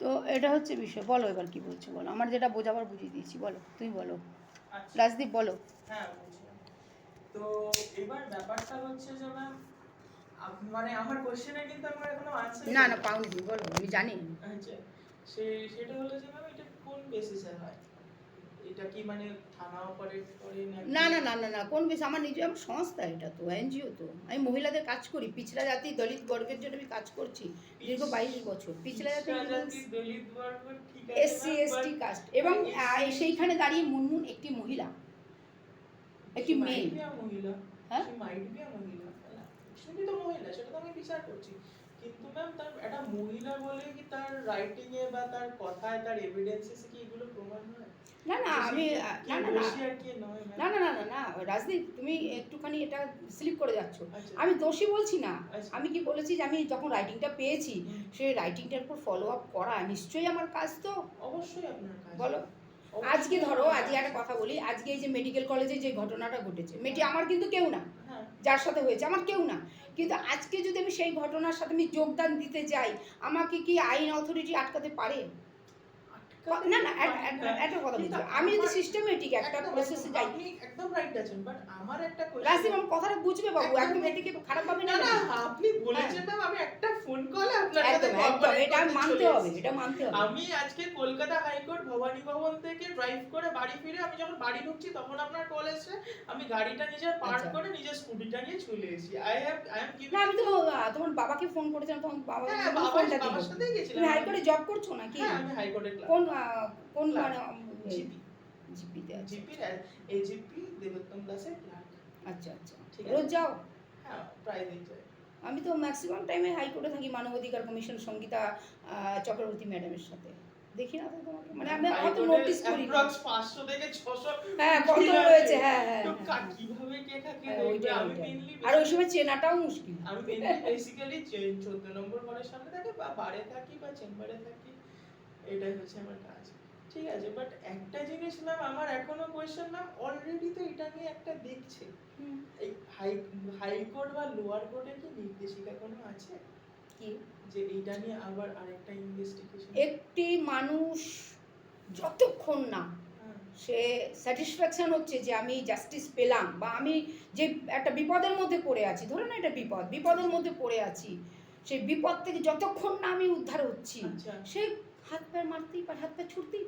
তো এটা হচ্ছে বিষয়। বলো এবার কি বলছো বলো, আমার যেটা বোঝাবার বুঝিয়ে দিয়েছি, বলো তুমি বলো। আচ্ছা, রাজদীপ বলো। হ্যাঁ বুঝলাম। তো এবার ব্যাপারটা হচ্ছে যে ম্যাম মানে আমার কোশ্চেনে কিন্তু আমার এখনো আনসার না না পাওনি তুমি, বলো, আমি জানি। আচ্ছা, সেটা হলো যে ম্যাম এটা কোন বেসিসে হয়? এটা কি মানে থানা অপারেট করে নাকি? না না না না না কোন বেশ, আমার নিজে আমার সংস্থা, এটা তো এনজিও। তো আমি মহিলাদের কাজ করি, পিছড়া জাতি দলিত বর্গের জন্য আমি কাজ করছি দীর্ঘ 22 বছর। পিছড়া জাতি দলিত বর্গ ঠিক আছে SC ma'am, ST but caste, এবং সেইখানে দাঁড়িয়ে মুনমুন একটি মহিলা, একটি মেয়ে। মহিলা, হ্যাঁ সে মাইট বি মহিলা, শুধু তো মহিলা, সেটা তো আমি বিচার করছি। কিন্তু ম্যাম তার একটা মহিলা বলে কি তার রাইটিং এ বা তার কথায় তার এভিডেন্সেস কি এগুলো প্রমাণ হয়? না না আমি না না না না না না না না রাজদীপ, তুমি একটুখানি এটা স্লিপ করে যাচ্ছ। আচ্ছা। আমি দোষী বলছি না। আচ্ছা। আমি কি বলেছি যে আমি যখন রাইটিংটা পেয়েছি সেই রাইটিংটার উপর ফলো আপ করা নিশ্চয়ই আমার কাজ। তো অবশ্যই আপনার কাজ। বলো, আজকে ধরো আজকে একটা কথা বলি, আজকে এই যে মেডিকেল কলেজে যে ঘটনাটা ঘটেছে, মেয়েটি আমার কিন্তু কেউ না, হ্যাঁ। যার সাথে হয়েছে আমার কেউ না, কিন্তু আজকে যদি আমি সেই ঘটনার সাথে আমি যোগদান দিতে যাই, আমাকে কি আইন অথরিটি আটকাতে পারে? না না একটা কথা বলছি, আমি যদি সিস্টেমেটিক একটা প্রসেসে যাই। আপনি একদম রাইট আছেন, বাট আমার একটা কোশ্চেন, রাজদীপ আমার কথাটা বুঝবে বাবু, একদম এদিকে খারাপ ভাবে না না আপনি বলেছেন ম্যাম, আমি একটা ফোন কলে আপনার সাথে একদম এটা মানতে হবে, এটা মানতে হবে। আমি আজকে কলকাতা হাইকোর্ট ভবানী ভবন থেকে ড্রাইভ করে বাড়ি ফিরে আমি যখন বাড়ি ঢুকছি তখন আপনার কল এসেছে, আমি গাড়িটা নিজের পার্ক করে নিজের স্কুটিটা নিয়ে চলে এসেছি। I am giving. না আমি তো তোমার বাবাকে ফোন করেছিলাম, তখন বাবা ফোনটা দিল। বাবার সাথেই গেছিলাম। তুমি হাইকোর্টে জব করছো নাকি? হ্যাঁ আমি হাইকোর্টে কোন কোন মানে জিপি, জিপিতে? জিপির এজিপি দেবোত্তম দাসের ক্লার্ক। আচ্ছা আচ্ছা, রোজ যাও? হ্যাঁ প্রায় দিন যাই। আমি তো ম্যাক্সিমাম টাইমে হাইকোর্টে থাকি মানবাধিকার কমিশন সঙ্গীতা চক্রবর্তী ম্যাডামের সাথে। দেখি না তো তোমাকে, মানে আমি অত নোটিস করি না। 500 থেকে 600 হ্যাঁ কত রয়েছে, হ্যাঁ হ্যাঁ তো কিভাবে কে থাকে আমি মেইনলি, আর ওই সময় চেনাটাও মুশকিল। আমি মেইনলি বেসিক্যালি 14 নম্বর ঘরের সামনে থাকি বা বারে থাকি বা চেম্বারে থাকি, এটাই হচ্ছে আমার কাজ। ঠিক আছে, বাট একটা জিনিস ম্যাম আমার এখনো কোয়েশ্চেন ম্যাম, অলরেডি তো এটা নিয়ে একটা দেখছে, এই হাইকোর্ট বা লোয়ার কোর্টে কি নির্দেশিকা কোনো আছে কি যে এটা নিয়ে আবার আরেকটা ইনভেস্টিগেশন? একটি মানুষ যতক্ষণ না সে স্যাটিসফ্যাকশন হচ্ছে যে আমি জাস্টিস পেলাম, বা আমি যে একটা বিপদের মধ্যে পড়ে আছি, ধরো না এটা বিপদের মধ্যে পড়ে আছি, সেই বিপদ থেকে যতক্ষণ না আমি উদ্ধার হচ্ছি, সে হাত পায়ে মারতেই পারে, হাত পায়ে ছুটতেই,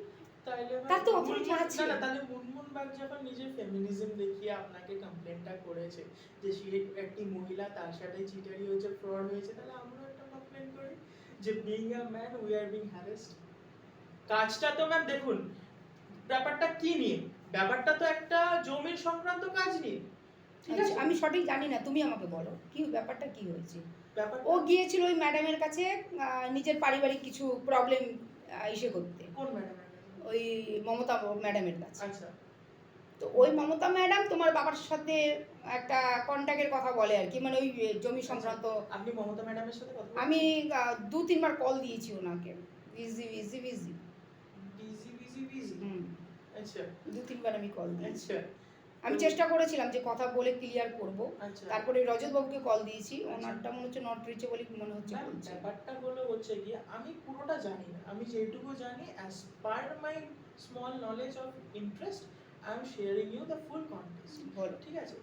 তার তো অথরিটি আছে। না তাহলে মুনমুন বাগ যখন নিজের ফেমিনিজম দেখিয়ে আপনাকে কমপ্লেনটা করেছে যে সে একটি মহিলা, তার সাথে চিটারি হয়েছে, ফ্রড হয়েছে, তাহলে আমরা একটা কমপ্লেন করি যে being a man we are being harassed. কাজটা তো ম্যাম দেখুন ব্যাপারটা কি নিয়ে, ব্যাপারটা তো একটা জমির সংক্রান্ত কাজ নিয়ে। ঠিক আছে, আমি সঠিক জানি না, তুমি আমাকে বলো কি ব্যাপারটা কি হয়েছে। ব্যাপারটা ও গিয়েছিল ওই ম্যাডামের কাছে নিজের পারিবারিক কিছু প্রবলেম ইসে করতে। কোন ম্যাডাম? ওই মমতা ম্যাডামের কাছে। আচ্ছা, তো ওই মমতা ম্যাডাম তোমার বাবার সাথে একটা কন্ট্যাক্টের কথা বলে আর কি, মানে ওই জমি সংক্রান্ত। আপনি মমতা ম্যাডামের সাথে কথা বলেছেন? আমি 2-3 বার কল দিয়েছি ওনাকে, busy busy busy busy busy busy. আচ্ছা 2-3 বার আমি কল দিয়েছি। আচ্ছা, আমি চেষ্টা করেছিলাম যে কথা বলে ক্লিয়ার করব। আচ্ছা, তারপরে রজত বাবুকে কল দিয়েছি, ওনারটা মনে হচ্ছে নট রিচেবল মনে হচ্ছে। ব্যাপারটা হচ্ছে কি আমি পুরোটা জানি না, আমি যেটুকু জানি as per my small knowledge of interest I am sharing you the full context. ঠিক আছে,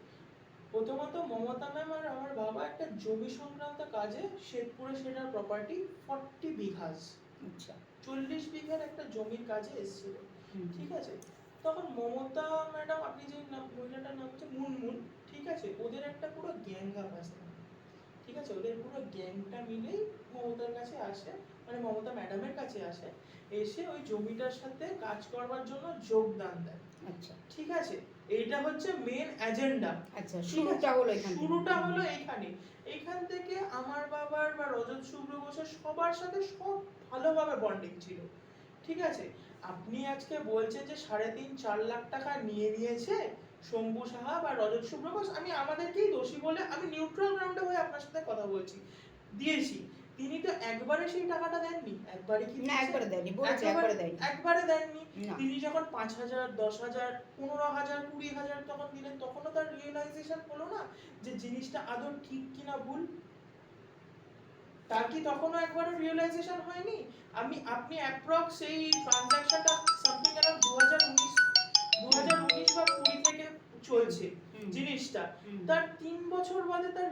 প্রথমত মমতা ম্যাম আর আমার বাবা একটা জমি সংক্রান্ত কাজে শেরপুরে, সেটার প্রপার্টি 40 বিঘাস, আচ্ছা 40 বিঘার একটা জমির কাজে এসেছিল। ঠিক আছে, তখন মমতা ম্যাডাম, আপনি যে মহিলাটার নাম হচ্ছে মুনমুন, ঠিক আছে, ওদের একটা পুরো গ্যাং আপ আছে। ঠিক আছে, ওদের পুরো গ্যাংটা মিলেই মমতার কাছে আসে, মানে মমতা ম্যাডামের কাছে আসে, এসে ওই জমিটার সাথে কাজ করবার জন্য যোগদান দেয়। আচ্ছা ঠিক আছে, এইটা হচ্ছে মেন এজেন্ডা। আচ্ছা শুরুটা হলো এইখানে। এইখান থেকে আমার বাবার বা রজত শুভ্র ঘোষের সবার সাথে সব ভালোভাবে বন্ডিং ছিল। ঠিক আছে, আপনি আজকে বলছেন যে 3.5-4 লাখ টাকা নিয়ে নিয়েছে শম্ভু সাহা বা রজত শুভ্র ঘোষ, আমি আমাদেরকেই দোষী বলে আমি নিউট্রাল গ্রাউন্ডে হয়ে আপনার সাথে কথা বলছি, দিয়েছি। তিনি তো একবারে সেই টাকাটা দেননি, একবারে কি না, একবারে দেননি, বলেছে একবারে দেননি। তিনি যখন 5,000, 10,000, 15,000, 20,000 তখন দিলেন, তখনও তার রিয়েলাইজেশন হলো না যে জিনিসটা আদৌ ঠিক কিনা ভুল। তার কি তখনও একবারও রিয়েলাইজেশন হয়নি? আপনি অ্যাপ্রক্স সেই ট্রানজাকশনটা সামথিং অ্যারাউন্ড 2019 বা 20 থেকে চলছে জিনিসটা, তার 3 বছর বাদে তার